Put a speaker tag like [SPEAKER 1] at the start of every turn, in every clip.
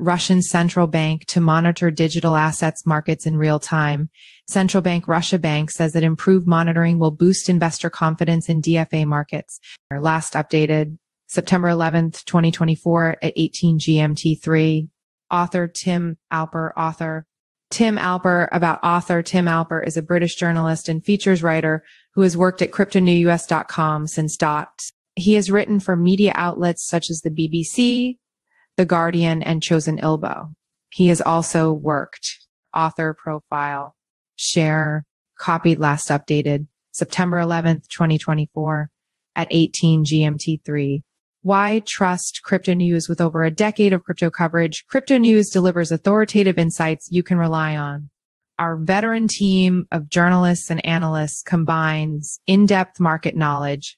[SPEAKER 1] Russian central bank to monitor digital assets markets in real time. Central Bank Russia Bank says that improved monitoring will boost investor confidence in DFA markets. Last updated September 11th, 2024 at 18 GMT3. Author Tim Alper. Tim Alper is a British journalist and features writer who has worked at cryptonews.com since dot. He has written for media outlets such as the BBC, The Guardian, and Chosun Ilbo. He has also worked. Author profile. Share. Copied last updated September 11th, 2024 at 18 GMT3. Why trust Cryptonews? With over a decade of crypto coverage, Cryptonews delivers authoritative insights you can rely on. Our veteran team of journalists and analysts combines in-depth market knowledge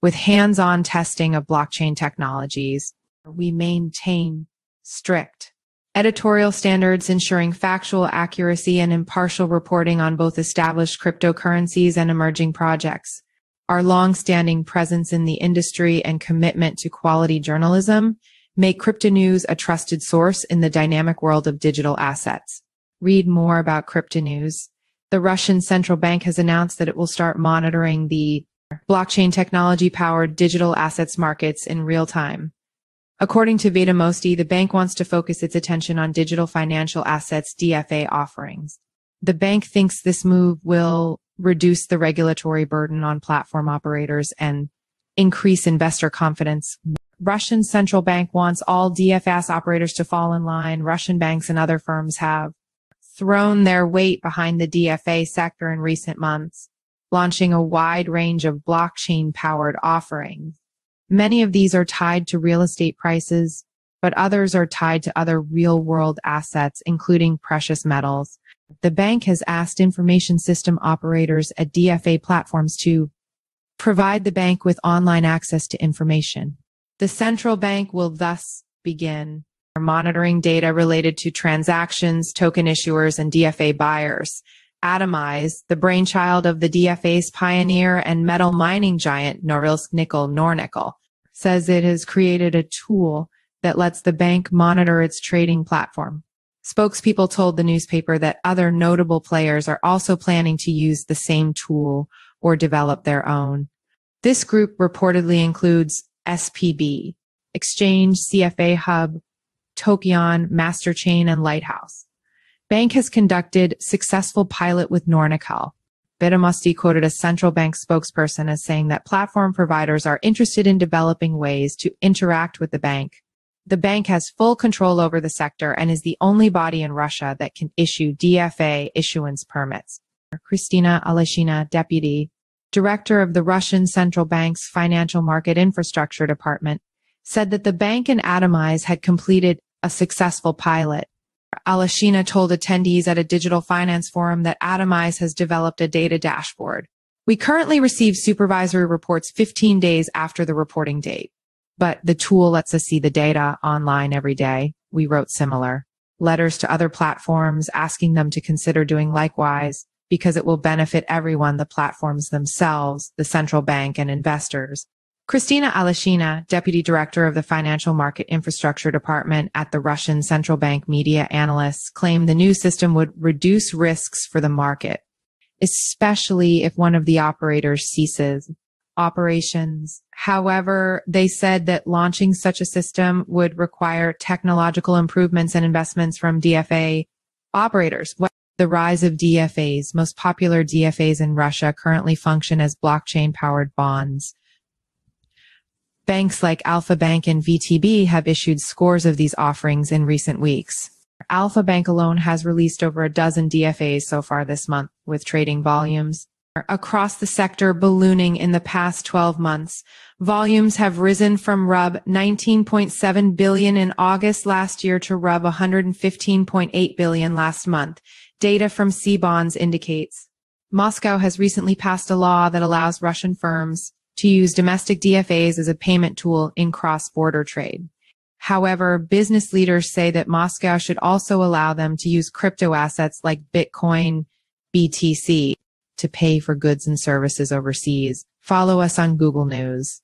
[SPEAKER 1] with hands-on testing of blockchain technologies. We maintain strict editorial standards ensuring factual accuracy and impartial reporting on both established cryptocurrencies and emerging projects. Our long-standing presence in the industry and commitment to quality journalism make Cryptonews a trusted source in the dynamic world of digital assets. Read more about Cryptonews. The Russian central bank has announced that it will start monitoring the blockchain technology-powered digital assets markets in real time. According to Vedomosti, the bank wants to focus its attention on digital financial assets DFA offerings. The bank thinks this move will reduce the regulatory burden on platform operators and increase investor confidence. Russian central bank wants all DFS operators to fall in line. Russian banks and other firms have thrown their weight behind the DFA sector in recent months, launching a wide range of blockchain-powered offerings. Many of these are tied to real estate prices, but others are tied to other real-world assets, including precious metals. The bank has asked information system operators at DFA platforms to provide the bank with online access to information. The central bank will thus begin monitoring data related to transactions, token issuers, and DFA buyers. Atomize, the brainchild of the DFA's pioneer and metal mining giant Norilsk Nickel Nornickel, says it has created a tool that lets the bank monitor its trading platform. Spokespeople told the newspaper that other notable players are also planning to use the same tool or develop their own. This group reportedly includes SPB, Exchange, CFA Hub, Tokion, Masterchain, and Lighthouse. Bank has conducted successful pilot with Nornickel. Vedomosti quoted a central bank spokesperson as saying that platform providers are interested in developing ways to interact with the bank. The bank has full control over the sector and is the only body in Russia that can issue DFA issuance permits. Kristina Aleshina, deputy director of the Russian Central Bank's Financial Market Infrastructure Department, said that the bank and Atomize had completed a successful pilot. Aleshina told attendees at a digital finance forum that Atomize has developed a data dashboard. We currently receive supervisory reports 15 days after the reporting date. But the tool lets us see the data online every day. We wrote similar letters to other platforms asking them to consider doing likewise because it will benefit everyone, the platforms themselves, the central bank, and investors. Kristina Aleshina, deputy director of the Financial Market Infrastructure Department at the Russian Central Bank media analysts, claimed the new system would reduce risks for the market, especially if one of the operators ceases operations. However, they said that launching such a system would require technological improvements and investments from DFA operators. The rise of DFAs. Most popular DFAs in Russia currently function as blockchain-powered bonds. Banks like Alpha Bank and VTB have issued scores of these offerings in recent weeks. Alpha Bank alone has released over a dozen DFAs so far this month, with trading volumes across the sector ballooning in the past 12 months. Volumes have risen from Rub 19.7 billion in August last year to Rub 115.8 billion last month. Data from C-Bonds indicates Moscow has recently passed a law that allows Russian firms to use domestic DFAs as a payment tool in cross-border trade. However, business leaders say that Moscow should also allow them to use crypto assets like Bitcoin, BTC, to pay for goods and services overseas. Follow us on Google News.